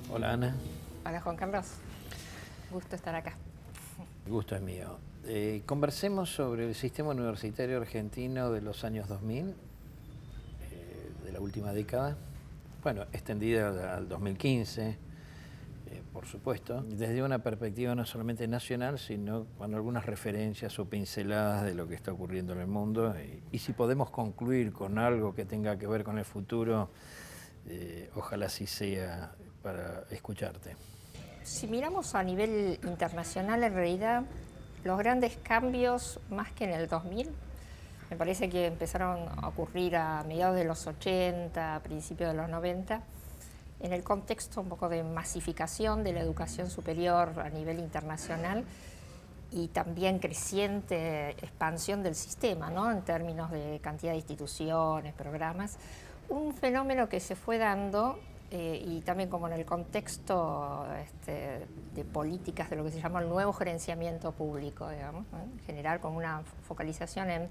Hola Ana, Hola Juan Carlos, gusto estar acá. el gusto es mío. Conversemos sobre el sistema universitario argentino de los años 2000, de la última década, bueno, extendida al 2015, por supuesto, desde una perspectiva no solamente nacional, sino con algunas referencias o pinceladas de lo que está ocurriendo en el mundo. Y si podemos concluir con algo que tenga que ver con el futuro, ojalá así sea para escucharte. Si miramos a nivel internacional, en realidad los grandes cambios, más que en el 2000, me parece que empezaron a ocurrir a mediados de los 80, a principios de los 90, en el contexto un poco de masificación de la educación superior a nivel internacional y también creciente expansión del sistema, ¿no? En términos de cantidad de instituciones, programas. Un fenómeno que se fue dando y también como en el contexto de políticas de lo que se llama el nuevo gerenciamiento público, digamos, ¿no? Generar como una focalización en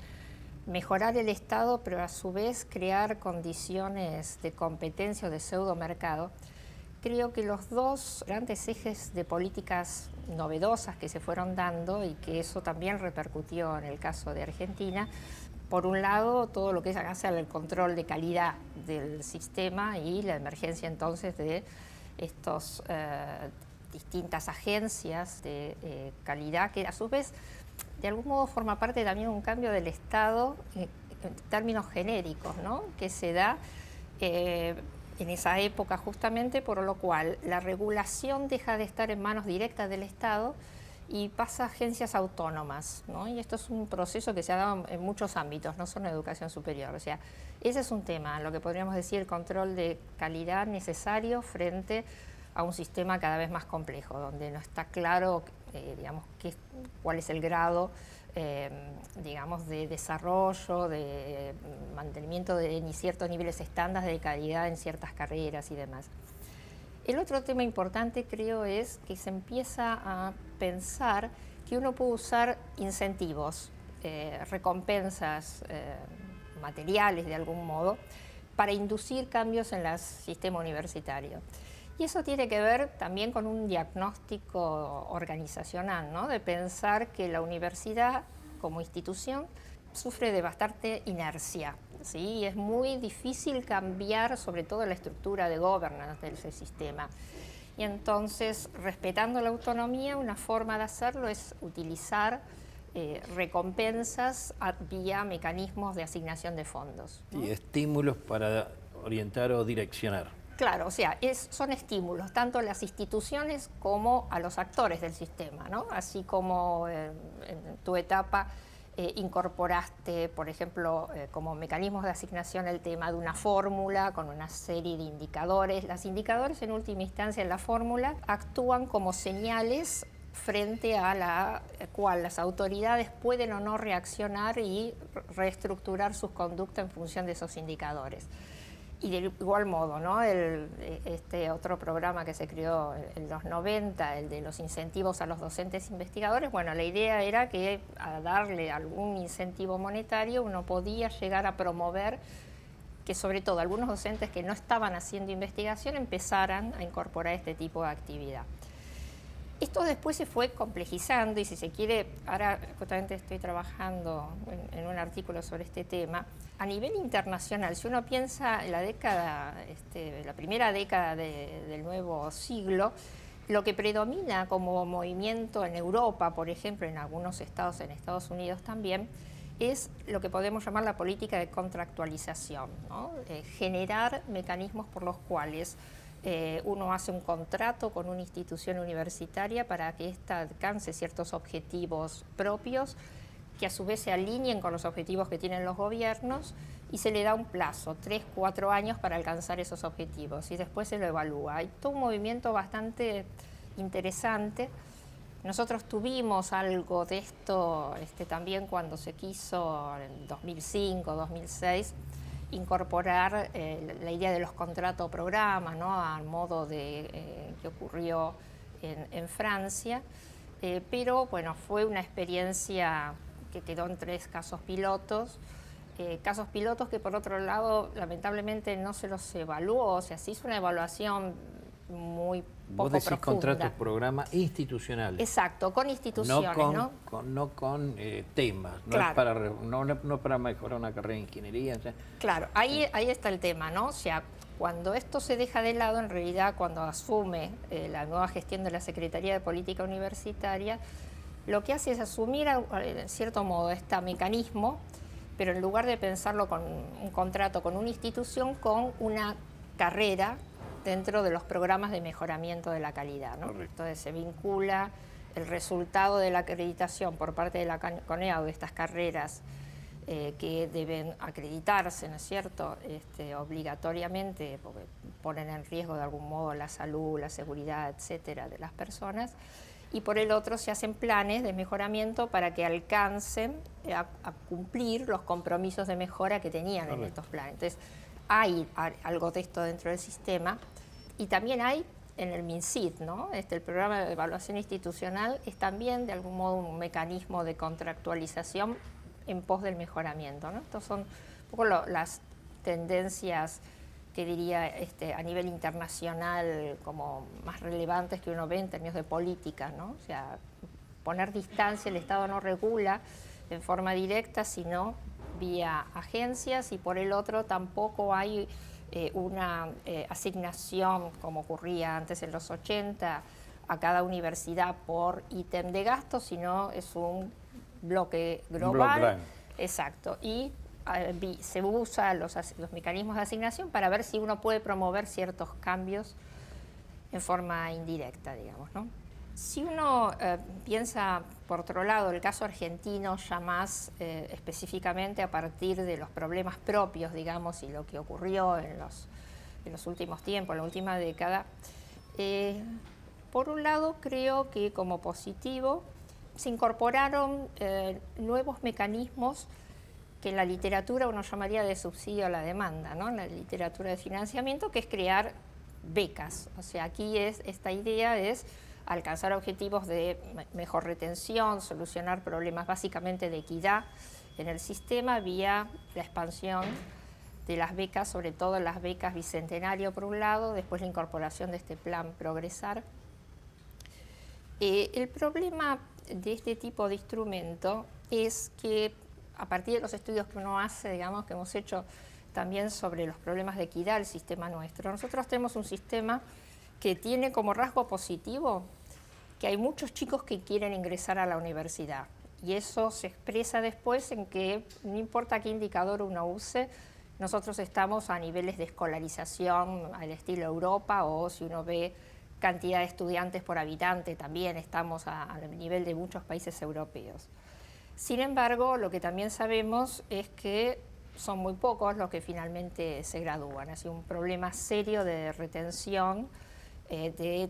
mejorar el Estado, pero a su vez crear condiciones de competencia o de pseudomercado. Creo que los dos grandes ejes de políticas novedosas que se fueron dando y que eso también repercutió en el caso de Argentina, por un lado, todo lo que es hacer el control de calidad del sistema y la emergencia entonces de estos distintas agencias de calidad que a su vez de algún modo forma parte también de un cambio del Estado en términos genéricos, ¿no? Que se da en esa época justamente, por lo cual la regulación deja de estar en manos directas del Estado y pasa a agencias autónomas, ¿no? Y esto es un proceso que se ha dado en muchos ámbitos, no solo en educación superior. O sea, ese es un tema, lo que podríamos decir, el control de calidad necesario frente a un sistema cada vez más complejo, donde no está claro, digamos, cuál es el grado, digamos, de desarrollo, de mantenimiento de ciertos niveles estándares de calidad en ciertas carreras y demás. El otro tema importante, creo, es que se empieza a pensar que uno puede usar incentivos, recompensas materiales de algún modo, para inducir cambios en el sistema universitario. Y eso tiene que ver también con un diagnóstico organizacional, ¿no? De pensar que la universidad como institución sufre de bastante inercia, ¿sí? Y es muy difícil cambiar sobre todo la estructura de governance de ese sistema. Y entonces, respetando la autonomía, una forma de hacerlo es utilizar recompensas vía mecanismos de asignación de fondos, ¿no? Y estímulos para orientar o direccionar. Claro, o sea, son estímulos tanto a las instituciones como a los actores del sistema, ¿no? Así como en tu etapa incorporaste, por ejemplo, como mecanismos de asignación el tema de una fórmula con una serie de indicadores. Los indicadores, en última instancia, en la fórmula actúan como señales frente a la cual las autoridades pueden o no reaccionar y reestructurar sus conductas en función de esos indicadores. Y de igual modo, ¿no? Este otro programa que se creó en los 90, el de los incentivos a los docentes investigadores, bueno, la idea era que a darle algún incentivo monetario uno podía llegar a promover que sobre todo algunos docentes que no estaban haciendo investigación empezaran a incorporar este tipo de actividad. Esto después se fue complejizando y si se quiere, ahora justamente estoy trabajando en un artículo sobre este tema. A nivel internacional, si uno piensa en la década, la primera década del nuevo siglo, lo que predomina como movimiento en Europa, por ejemplo, en algunos estados, en Estados Unidos también, es lo que podemos llamar la política de contractualización, ¿no? Generar mecanismos por los cuales uno hace un contrato con una institución universitaria para que ésta alcance ciertos objetivos propios que a su vez se alineen con los objetivos que tienen los gobiernos y se le da un plazo, 3, 4 años para alcanzar esos objetivos y después se lo evalúa. Hay todo un movimiento bastante interesante. Nosotros tuvimos algo de esto también cuando se quiso en 2005, 2006 incorporar la idea de los contratos programas, ¿no? Al modo de que ocurrió en Francia, pero bueno, fue una experiencia que quedó en 3 casos pilotos que por otro lado lamentablemente no se los evaluó, o sea, se hizo una evaluación muy Vos poco decís profunda. contratos, programas institucionales. Exacto, con instituciones, ¿no? No con temas, Claro. no para mejorar una carrera de ingeniería. O sea, Claro, ahí está el tema, ¿no? O sea, cuando esto se deja de lado, en realidad cuando asume la nueva gestión de la Secretaría de Política Universitaria, lo que hace es asumir, en cierto modo, este mecanismo, pero en lugar de pensarlo con un contrato con una institución, con una carrera dentro de los programas de mejoramiento de la calidad, ¿no? Entonces se vincula el resultado de la acreditación por parte de la CONEAU de estas carreras que deben acreditarse, ¿no es cierto?, obligatoriamente, porque ponen en riesgo de algún modo la salud, la seguridad, etcétera, de las personas, y por el otro se hacen planes de mejoramiento para que alcancen a cumplir los compromisos de mejora que tenían en estos planes. Entonces, hay algo de esto dentro del sistema, y también hay en el MinSIT, ¿no? El programa de evaluación institucional es también de algún modo un mecanismo de contractualización en pos del mejoramiento, ¿no? Estas son un poco las tendencias que diría a nivel internacional como más relevantes que uno ve en términos de política, ¿no? O sea, poner distancia, el Estado no regula en forma directa, sino vía agencias, y por el otro tampoco hay una asignación, como ocurría antes en los 80, a cada universidad por ítem de gasto, sino es un bloque global. Exacto. Y se usa los mecanismos de asignación para ver si uno puede promover ciertos cambios en forma indirecta, digamos, ¿no? Si uno piensa, por otro lado, el caso argentino ya más específicamente a partir de los problemas propios, digamos, y lo que ocurrió en los últimos tiempos, en la última década, por un lado creo que como positivo se incorporaron nuevos mecanismos que en la literatura uno llamaría de subsidio a la demanda, ¿no? En la literatura de financiamiento, que es crear becas. O sea, aquí esta idea es alcanzar objetivos de mejor retención, solucionar problemas básicamente de equidad en el sistema vía la expansión de las becas, sobre todo las becas Bicentenario por un lado, después la incorporación de este plan Progresar. El problema de este tipo de instrumento es que a partir de los estudios que uno hace, digamos, que hemos hecho también sobre los problemas de equidad del sistema nuestro, nosotros tenemos un sistema que tiene como rasgo positivo que hay muchos chicos que quieren ingresar a la universidad, y eso se expresa después en que no importa qué indicador uno use, nosotros estamos a niveles de escolarización al estilo Europa, o si uno ve cantidad de estudiantes por habitante, también estamos al nivel de muchos países europeos. Sin embargo, lo que también sabemos es que son muy pocos los que finalmente se gradúan. Es un problema serio de retención,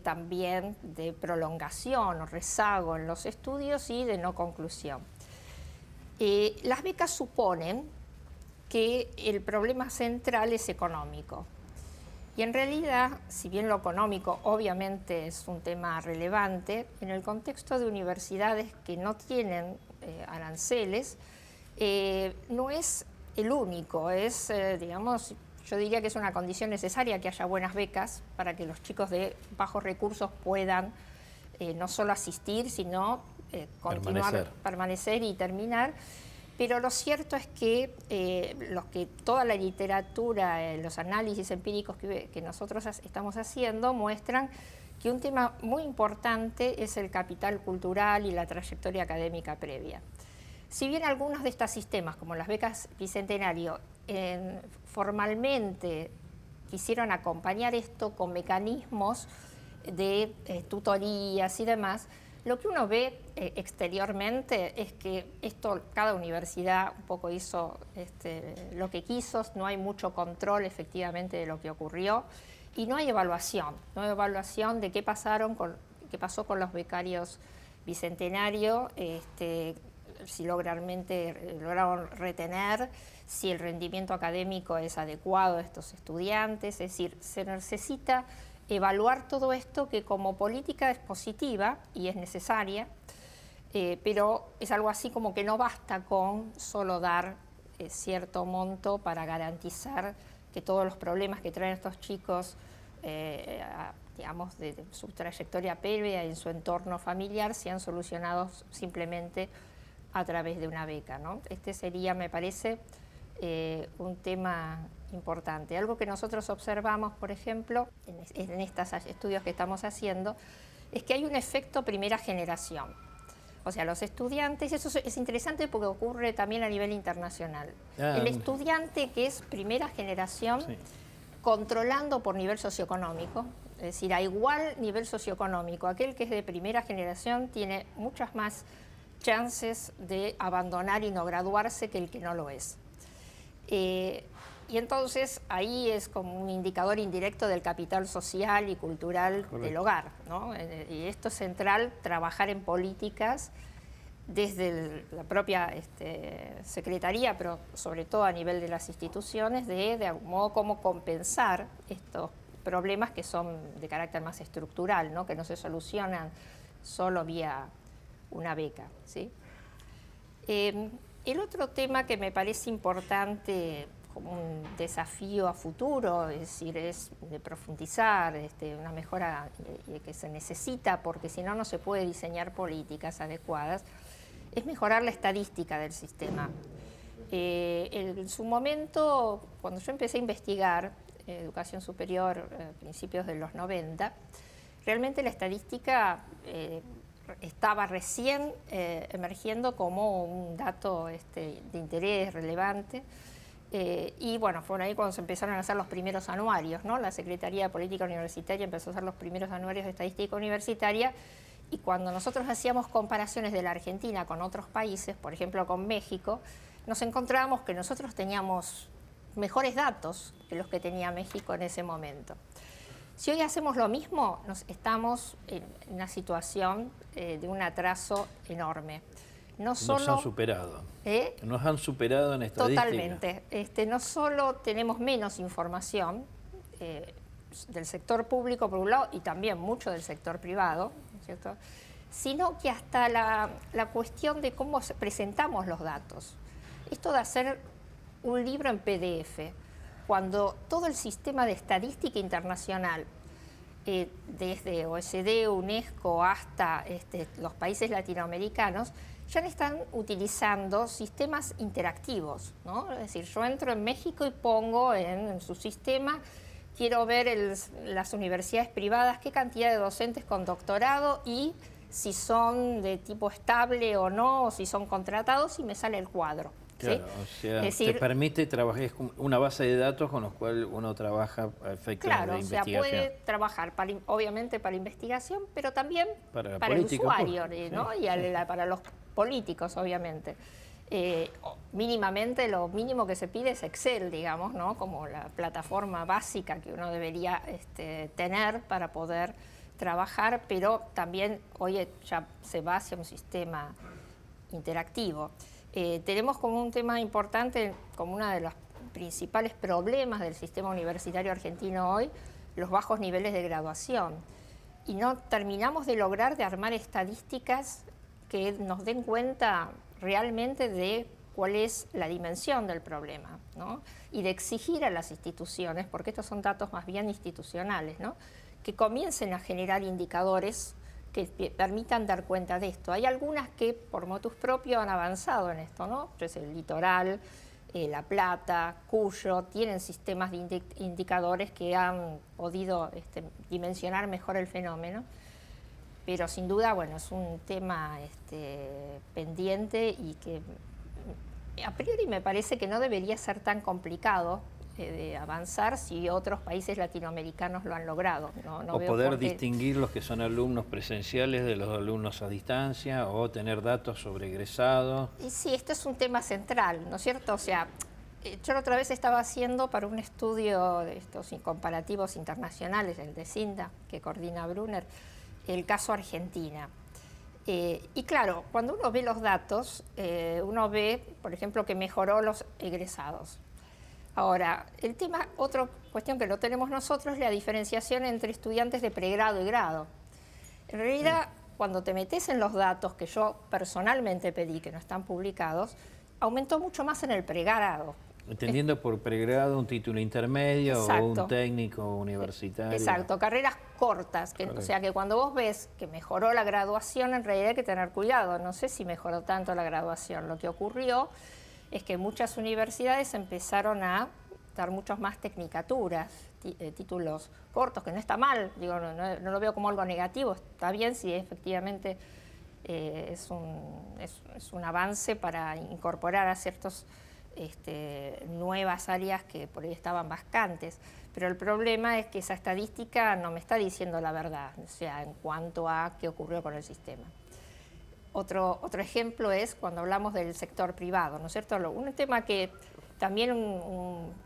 también de prolongación o rezago en los estudios y de no conclusión. Las becas suponen que el problema central es económico. Y en realidad, si bien lo económico obviamente es un tema relevante, en el contexto de universidades que no tienen aranceles, no es el único, es, digamos, yo diría que es una condición necesaria que haya buenas becas para que los chicos de bajos recursos puedan no solo asistir, sino continuar, permanecer y terminar. Pero lo cierto es que toda la literatura, los análisis empíricos que nosotros estamos haciendo muestran que un tema muy importante es el capital cultural y la trayectoria académica previa. Si bien algunos de estos sistemas, como las becas Bicentenario, formalmente quisieron acompañar esto con mecanismos de tutorías y demás, lo que uno ve exteriormente es que cada universidad un poco hizo lo que quiso, no hay mucho control efectivamente de lo que ocurrió y no hay evaluación de qué pasó con los becarios Bicentenario, si lograron retener, si el rendimiento académico es adecuado a estos estudiantes, es decir, se necesita evaluar todo esto, que como política es positiva y es necesaria, pero es algo así como que no basta con solo dar cierto monto para garantizar que todos los problemas que traen estos chicos digamos, de su trayectoria previa en su entorno familiar sean solucionados simplemente a través de una beca, ¿no? Este sería, me parece, un tema importante. Algo que nosotros observamos, por ejemplo, en estos estudios que estamos haciendo, es que hay un efecto primera generación. O sea, los estudiantes, eso es interesante porque ocurre también a nivel internacional. El estudiante que es primera generación, sí, controlando por nivel socioeconómico, es decir, a igual nivel socioeconómico, aquel que es de primera generación tiene muchas más chances de abandonar y no graduarse que el que no lo es. Y entonces ahí es como un indicador indirecto del capital social y cultural, correcto, del hogar, ¿no? Y esto es central, trabajar en políticas desde la propia secretaría, pero sobre todo a nivel de las instituciones, de algún modo cómo compensar estos problemas que son de carácter más estructural, ¿no? Que no se solucionan solo vía una beca, ¿sí? El otro tema que me parece importante como un desafío a futuro, es decir, es de profundizar, una mejora que se necesita, porque si no, no se puede diseñar políticas adecuadas, es mejorar la estadística del sistema. En su momento, cuando yo empecé a investigar educación superior a principios de los 90, realmente la estadística estaba recién emergiendo como un dato de interés relevante. Y bueno, fue ahí cuando se empezaron a hacer los primeros anuarios, ¿no? La Secretaría de Política Universitaria empezó a hacer los primeros anuarios de estadística universitaria, y cuando nosotros hacíamos comparaciones de la Argentina con otros países, por ejemplo con México, nos encontrábamos que nosotros teníamos mejores datos que los que tenía México en ese momento. Si hoy hacemos lo mismo, estamos en una situación de un atraso enorme. Nos han superado. Nos han superado en estadística. Totalmente. No solo tenemos menos información del sector público por un lado y también mucho del sector privado, ¿no es cierto?, sino que hasta la cuestión de cómo presentamos los datos. Esto de hacer un libro en PDF, cuando todo el sistema de estadística internacional, desde OECD, UNESCO hasta los países latinoamericanos, ya están utilizando sistemas interactivos, ¿no? Es decir, yo entro en México y pongo en su sistema, quiero ver las universidades privadas, qué cantidad de docentes con doctorado y si son de tipo estable o no, o si son contratados, y me sale el cuadro. Claro, ¿sí? O sea, es decir, te permite trabajar, es una base de datos con los cuales uno trabaja a efectos de investigación. Claro, o sea, puede trabajar obviamente para investigación, pero también para el usuario, ¿no? Sí, y para los políticos, obviamente. Mínimamente, lo mínimo que se pide es Excel, digamos, ¿no? Como la plataforma básica que uno debería tener para poder trabajar, pero también hoy ya se va hacia un sistema interactivo. Tenemos como un tema importante, como uno de los principales problemas del sistema universitario argentino hoy, los bajos niveles de graduación. Y no terminamos de lograr de armar estadísticas que nos den cuenta realmente de cuál es la dimensión del problema, ¿no? Y de exigir a las instituciones, porque estos son datos más bien institucionales, ¿no?, que comiencen a generar indicadores que permitan dar cuenta de esto. Hay algunas que por motus propio han avanzado en esto, ¿no? Entonces el Litoral, La Plata, Cuyo, tienen sistemas de indicadores que han podido dimensionar mejor el fenómeno, pero sin duda, bueno, es un tema pendiente y que a priori me parece que no debería ser tan complicado de avanzar si otros países latinoamericanos lo han logrado. No o veo poder distinguir los que son alumnos presenciales de los alumnos a distancia, o tener datos sobre egresados. Y sí, esto es un tema central, ¿no es cierto? O sea, yo la otra vez estaba haciendo para un estudio de estos comparativos internacionales, el de CINDA, que coordina Brunner, el caso Argentina. Y claro, cuando uno ve los datos, uno ve, por ejemplo, que mejoró los egresados. Ahora, el tema, otra cuestión que no tenemos nosotros, es la diferenciación entre estudiantes de pregrado y grado. En realidad, cuando te metes en los datos que yo personalmente pedí, que no están publicados, aumentó mucho más en el pregrado. Entendiendo por pregrado un título intermedio Exacto. o un técnico universitario. Exacto, carreras cortas, o sea que cuando vos ves que mejoró la graduación, en realidad hay que tener cuidado. No sé si mejoró tanto la graduación. Lo que ocurrió es que muchas universidades empezaron a dar muchos más tecnicaturas, títulos cortos, que no está mal, digo, no lo veo como algo negativo, está bien si efectivamente es un avance para incorporar a ciertas nuevas áreas que por ahí estaban vacantes. Pero el problema es que esa estadística no me está diciendo la verdad, o sea, en cuanto a qué ocurrió con el sistema. Otro ejemplo es cuando hablamos del sector privado, ¿no es cierto? Un tema que también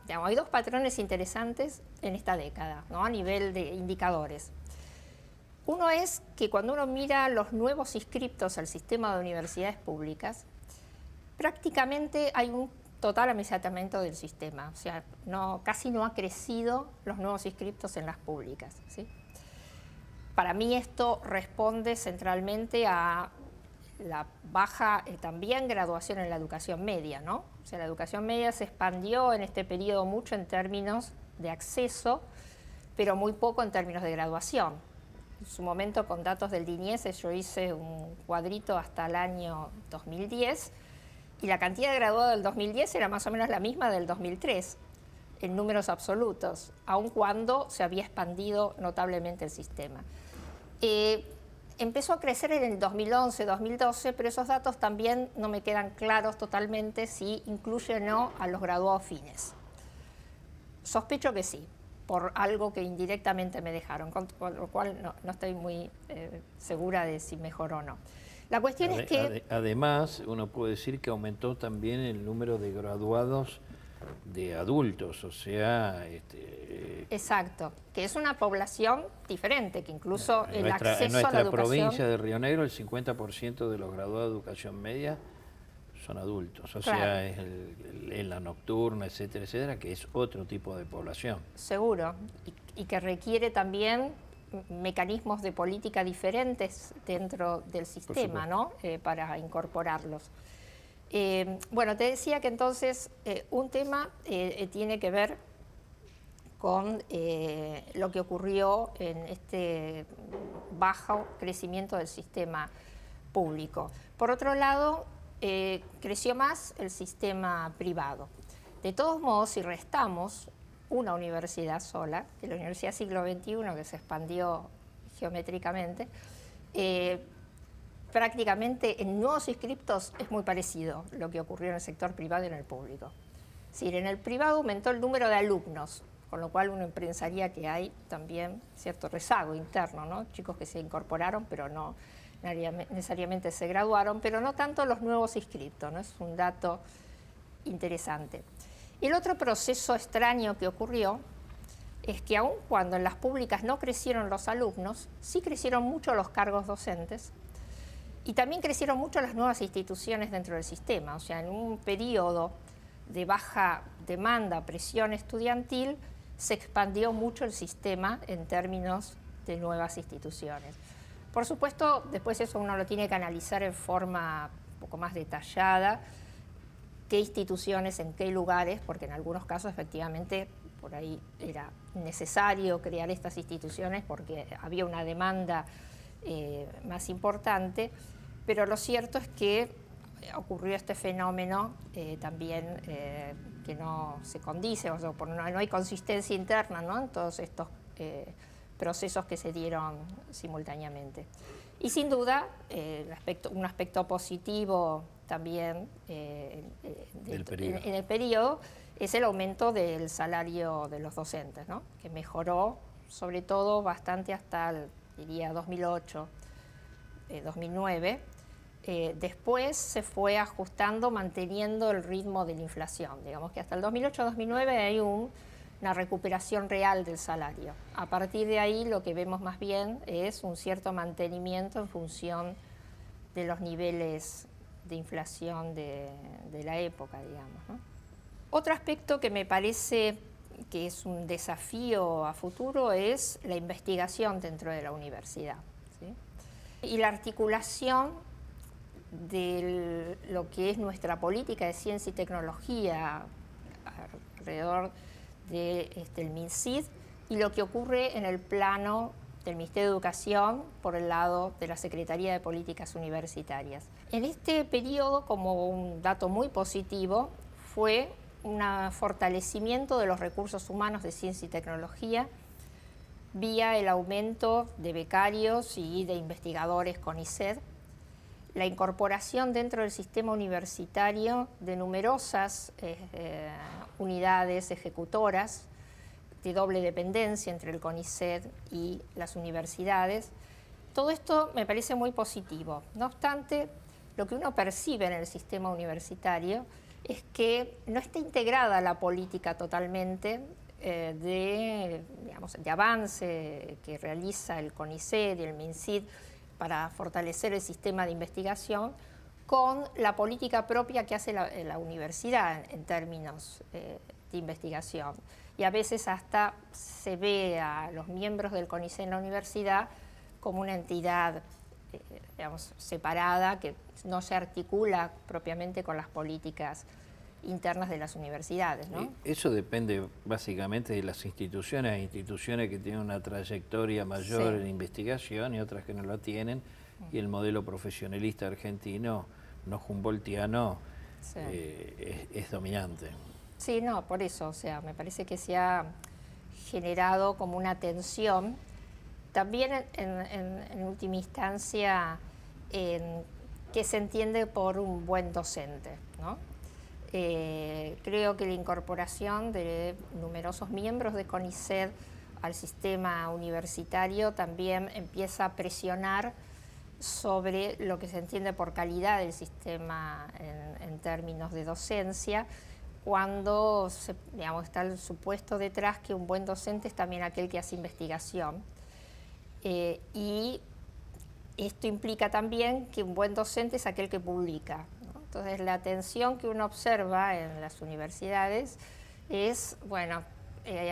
digamos, hay dos patrones interesantes en esta década, ¿no? A nivel de indicadores. Uno es que cuando uno mira los nuevos inscriptos al sistema de universidades públicas, prácticamente hay un total amesetamiento del sistema, o sea, casi no ha crecido los nuevos inscriptos en las públicas, ¿sí? Para mí esto responde centralmente a la baja también graduación en la educación media, ¿no? O sea, la educación media se expandió en este periodo mucho en términos de acceso, pero muy poco en términos de graduación. En su momento, con datos del DINIESE, yo hice un cuadrito hasta el año 2010 y la cantidad de graduados del 2010 era más o menos la misma del 2003 en números absolutos, aun cuando se había expandido notablemente el sistema. Empezó a crecer en el 2011, 2012, pero esos datos también no me quedan claros totalmente si incluyen o no a los graduados fines. Sospecho que sí, por algo que indirectamente me dejaron, con lo cual no estoy muy segura de si mejoró o no. La cuestión es que... Además, uno puede decir que aumentó también el número de graduados de adultos, o sea... Exacto, que es una población diferente, que incluso el acceso a la educación... En nuestra provincia de Río Negro, el 50% de los graduados de educación media son adultos, o sea, es en la nocturna, etcétera, etcétera, que es otro tipo de población. Seguro, y que requiere también mecanismos de política diferentes dentro del sistema, ¿no? Para incorporarlos. Bueno, te decía que entonces un tema tiene que ver con lo que ocurrió en este bajo crecimiento del sistema público. Por otro lado, creció más el sistema privado. De todos modos, si restamos una universidad sola, que es la Universidad Siglo XXI, que se expandió geométricamente, prácticamente en nuevos inscriptos es muy parecido lo que ocurrió en el sector privado y en el público. Es decir, en el privado aumentó el número de alumnos, con lo cual uno pensaría que hay también cierto rezago interno, ¿no? Chicos que se incorporaron, pero no necesariamente se graduaron, pero no tanto los nuevos inscriptos, ¿no? Es un dato interesante. El otro proceso extraño que ocurrió es que aun cuando en las públicas no crecieron los alumnos, sí crecieron mucho los cargos docentes y también crecieron mucho las nuevas instituciones dentro del sistema. O sea, en un periodo de baja demanda, presión estudiantil, se expandió mucho el sistema en términos de nuevas instituciones. Por supuesto, después eso uno lo tiene que analizar en forma un poco más detallada, qué instituciones, en qué lugares, porque en algunos casos efectivamente por ahí era necesario crear estas instituciones porque había una demanda más importante, pero lo cierto es que ocurrió este fenómeno también que no se condice, o sea, no hay consistencia interna, ¿no? En todos estos procesos que se dieron simultáneamente. Y sin duda, un aspecto positivo también en el periodo es el aumento del salario de los docentes, ¿no? Que mejoró sobre todo bastante hasta diría 2008, 2009. Después se fue ajustando, manteniendo el ritmo de la inflación. Digamos que hasta el 2008-2009 hay una recuperación real del salario. A partir de ahí lo que vemos más bien es un cierto mantenimiento en función de los niveles de inflación de la época, digamos, ¿no? Otro aspecto que me parece que es un desafío a futuro es la investigación dentro de la universidad, ¿sí? Y la articulación de lo que es nuestra política de ciencia y tecnología alrededor del MINSID y lo que ocurre en el plano del Ministerio de Educación por el lado de la Secretaría de Políticas Universitarias. En este periodo, como un dato muy positivo, fue un fortalecimiento de los recursos humanos de ciencia y tecnología vía el aumento de becarios y de investigadores CONICET, la incorporación dentro del sistema universitario de numerosas unidades ejecutoras de doble dependencia entre el CONICET y las universidades. Todo esto me parece muy positivo. No obstante, lo que uno percibe en el sistema universitario es que no está integrada la política totalmente de avance que realiza el CONICET y el MINSID para fortalecer el sistema de investigación con la política propia que hace la universidad en términos de investigación. Y a veces hasta se ve a los miembros del CONICET en la universidad como una entidad separada que no se articula propiamente con las políticas internas de las universidades, ¿no? Eso depende básicamente de las instituciones. Hay instituciones que tienen una trayectoria mayor en investigación y otras que no la tienen, y el modelo profesionalista argentino, no humboldtiano, es dominante. Sí, no, por eso, me parece que se ha generado como una tensión, también en última instancia, que se entiende por un buen docente, ¿no? Creo que la incorporación de numerosos miembros de CONICET al sistema universitario también empieza a presionar sobre lo que se entiende por calidad del sistema en términos de docencia, cuando está el supuesto detrás que un buen docente es también aquel que hace investigación. Y esto implica también que un buen docente es aquel que publica, ¿no? Entonces, la tensión que uno observa en las universidades es,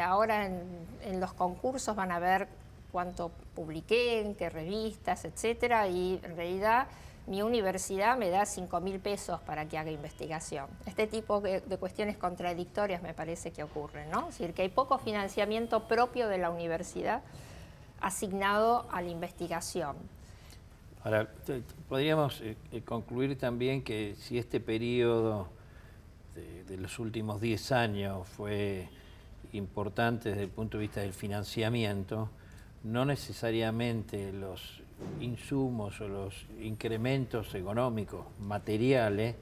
ahora en los concursos van a ver cuánto publiqué, en qué revistas, etcétera, y en realidad mi universidad me da 5.000 pesos para que haga investigación. Este tipo de cuestiones contradictorias me parece que ocurren, ¿no? Es decir, que hay poco financiamiento propio de la universidad asignado a la investigación. Ahora, podríamos concluir también que si este periodo de los últimos 10 años fue importante desde el punto de vista del financiamiento, no necesariamente los insumos o los incrementos económicos, materiales,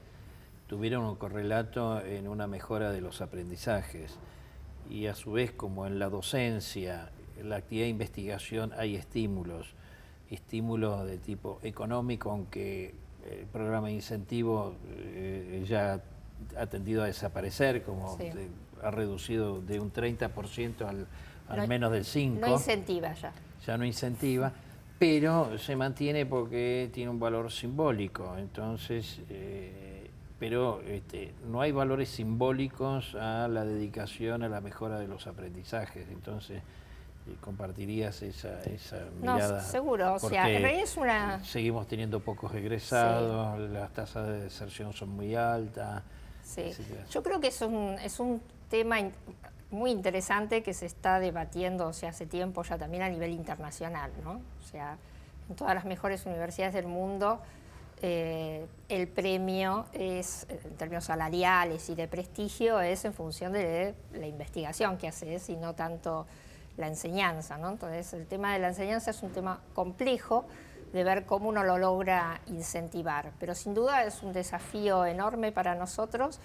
tuvieron un correlato en una mejora de los aprendizajes. Y a su vez, como en la docencia, en la actividad de investigación hay estímulos de tipo económico, aunque el programa de incentivo ya ha tendido a desaparecer, como ha reducido de un 30% al menos del 5%. No incentiva ya. Ya no incentiva, pero se mantiene porque tiene un valor simbólico. Entonces, pero no hay valores simbólicos a la dedicación a la mejora de los aprendizajes. Entonces, ¿compartirías esa mirada? No, seguro. O sea, en realidad es una... Seguimos teniendo pocos egresados, las tasas de deserción son muy altas. Sí. Yo creo que es un tema muy interesante que se está debatiendo, hace tiempo ya también a nivel internacional, ¿no? O sea, en todas las mejores universidades del mundo el premio es, en términos salariales y de prestigio, es en función de la investigación que haces y no tanto la enseñanza, ¿no? Entonces, el tema de la enseñanza es un tema complejo de ver cómo uno lo logra incentivar, pero sin duda es un desafío enorme para nosotros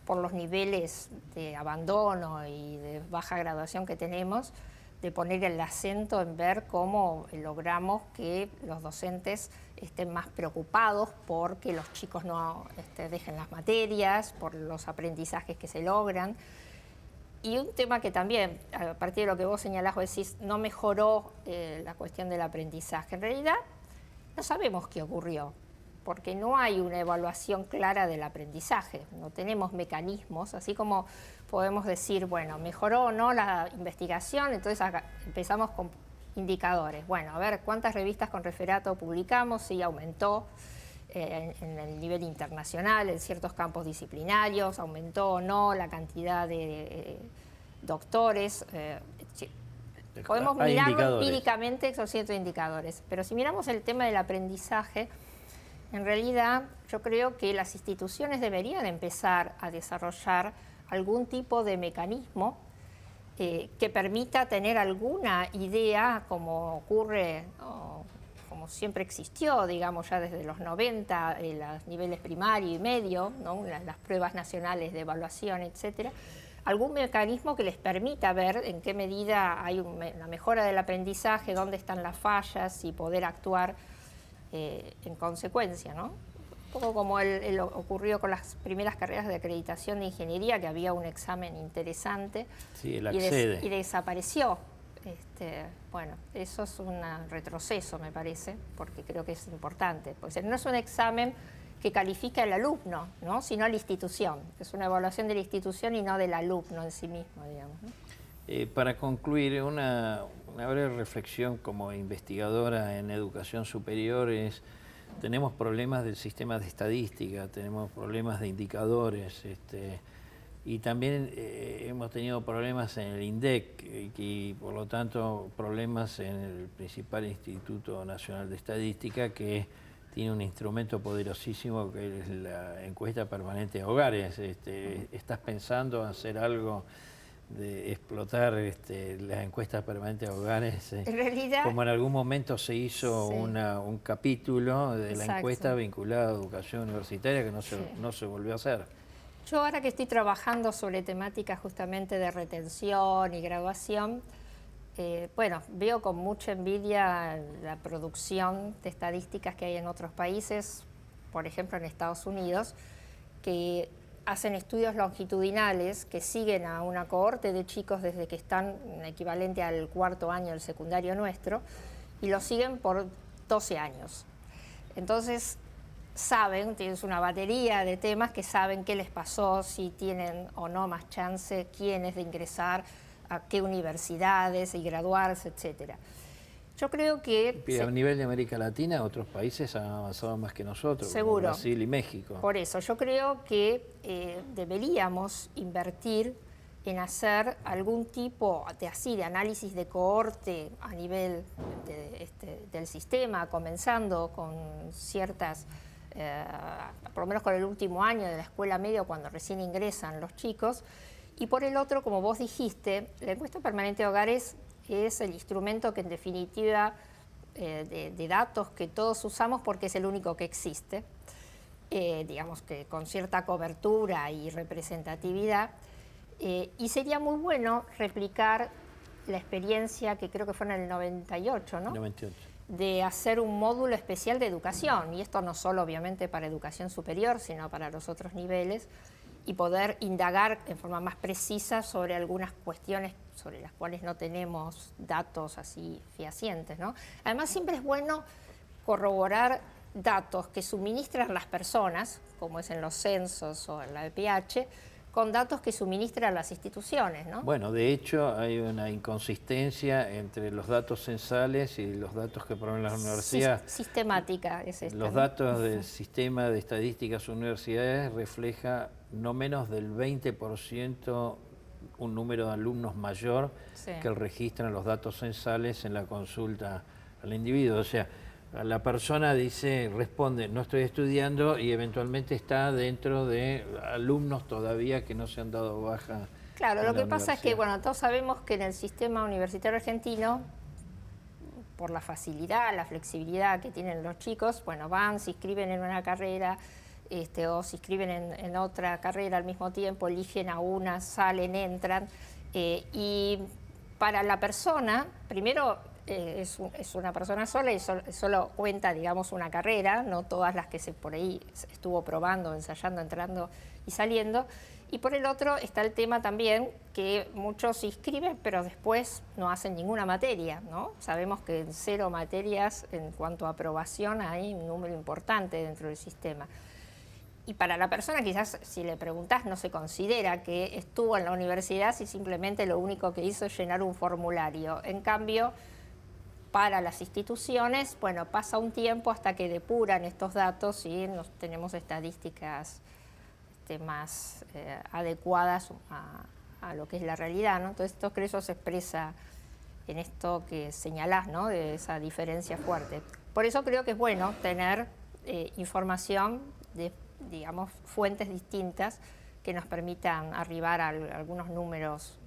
por los niveles de abandono y de baja graduación que tenemos, de poner el acento en ver cómo logramos que los docentes estén más preocupados porque los chicos no dejen las materias, por los aprendizajes que se logran. Y un tema que también, a partir de lo que vos señalás, vos decís, no mejoró la cuestión del aprendizaje. En realidad, no sabemos qué ocurrió, porque no hay una evaluación clara del aprendizaje, no tenemos mecanismos, así como podemos decir, mejoró o no la investigación, entonces empezamos con indicadores. A ver, ¿cuántas revistas con referato publicamos? Sí, aumentó. en el nivel internacional, en ciertos campos disciplinarios, aumentó o no la cantidad de doctores. Podemos mirarlo empíricamente, esos ciertos indicadores, pero si miramos el tema del aprendizaje, en realidad yo creo que las instituciones deberían empezar a desarrollar algún tipo de mecanismo que permita tener alguna idea, como ocurre, como siempre existió, digamos, ya desde los 90, en los niveles primario y medio, ¿no? Las pruebas nacionales de evaluación, etcétera, algún mecanismo que les permita ver en qué medida hay una mejora del aprendizaje, dónde están las fallas y poder actuar en consecuencia, ¿no? Un poco como ocurrió con las primeras carreras de acreditación de ingeniería, que había un examen interesante, sí, el accede, y desapareció. Bueno, eso es un retroceso, me parece, porque creo que es importante. Pues no es un examen que califica al alumno, ¿no? Sino a la institución. Es una evaluación de la institución y no del alumno en sí mismo, digamos, ¿no? Para concluir, una breve reflexión como investigadora en educación superior es: tenemos problemas del sistema de estadística, tenemos problemas de indicadores, y también hemos tenido problemas en el INDEC y por lo tanto problemas en el principal Instituto Nacional de Estadística, que tiene un instrumento poderosísimo que es la encuesta permanente de hogares. ¿Estás pensando hacer algo de explotar las encuestas permanentes de hogares? En realidad, como en algún momento se hizo sí, un capítulo de la exacto, encuesta vinculada a educación universitaria que no se volvió a hacer. Yo ahora que estoy trabajando sobre temáticas justamente de retención y graduación, bueno, veo con mucha envidia la producción de estadísticas que hay en otros países, por ejemplo en Estados Unidos, que hacen estudios longitudinales que siguen a una cohorte de chicos desde que están equivalente al cuarto año del secundario nuestro, y lo siguen por 12 años. Entonces, saben, tienes una batería de temas que saben qué les pasó, si tienen o no más chance, quiénes de ingresar, a qué universidades y graduarse, etcétera. Yo creo que... A nivel de América Latina, otros países han avanzado más que nosotros, seguro, como Brasil y México. Por eso, yo creo que deberíamos invertir en hacer algún tipo de análisis de cohorte a nivel del sistema, comenzando con ciertas... por lo menos con el último año de la escuela media, cuando recién ingresan los chicos, y por el otro, como vos dijiste, la encuesta permanente de hogares es el instrumento que en definitiva de datos que todos usamos porque es el único que existe, digamos que con cierta cobertura y representatividad, y sería muy bueno replicar la experiencia que creo que fue en el 98, ¿no? 98. De hacer un módulo especial de educación, y esto no solo obviamente para educación superior, sino para los otros niveles, y poder indagar en forma más precisa sobre algunas cuestiones sobre las cuales no tenemos datos así fehacientes, ¿no? Además, siempre es bueno corroborar datos que suministran las personas, como es en los censos o en la EPH, con datos que suministran las instituciones, ¿no? Bueno, de hecho hay una inconsistencia entre los datos censales y los datos que proveen las universidades. Sistemática es esta, Los ¿no? datos del sistema de estadísticas universidades refleja no menos del 20% un número de alumnos mayor que el registro en los datos censales en la consulta al individuo. O sea, la persona responde, no estoy estudiando, y eventualmente está dentro de alumnos todavía que no se han dado baja. Claro, lo que pasa es que, bueno, todos sabemos que en el sistema universitario argentino, por la facilidad, la flexibilidad que tienen los chicos, bueno, van, se inscriben en una carrera, o se inscriben en otra carrera al mismo tiempo, eligen a una, salen, entran, y para la persona, primero, es una persona sola y solo cuenta, digamos, una carrera, no todas las que por ahí estuvo probando, ensayando, entrando y saliendo. Y por el otro está el tema también que muchos se inscriben, pero después no hacen ninguna materia, ¿no? Sabemos que en 0 materias en cuanto a aprobación hay un número importante dentro del sistema. Y para la persona quizás, si le preguntás, no se considera que estuvo en la universidad si simplemente lo único que hizo es llenar un formulario. En cambio, para las instituciones, bueno, pasa un tiempo hasta que depuran estos datos y tenemos estadísticas más adecuadas a lo que es la realidad, ¿no? Entonces, creo que eso se expresa en esto que señalás, ¿no? De esa diferencia fuerte. Por eso creo que es bueno tener información de, digamos, fuentes distintas que nos permitan arribar a algunos números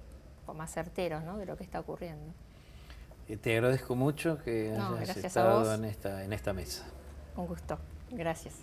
más certeros, ¿no? De lo que está ocurriendo. Te agradezco mucho que hayas estado en esta mesa. Un gusto. Gracias.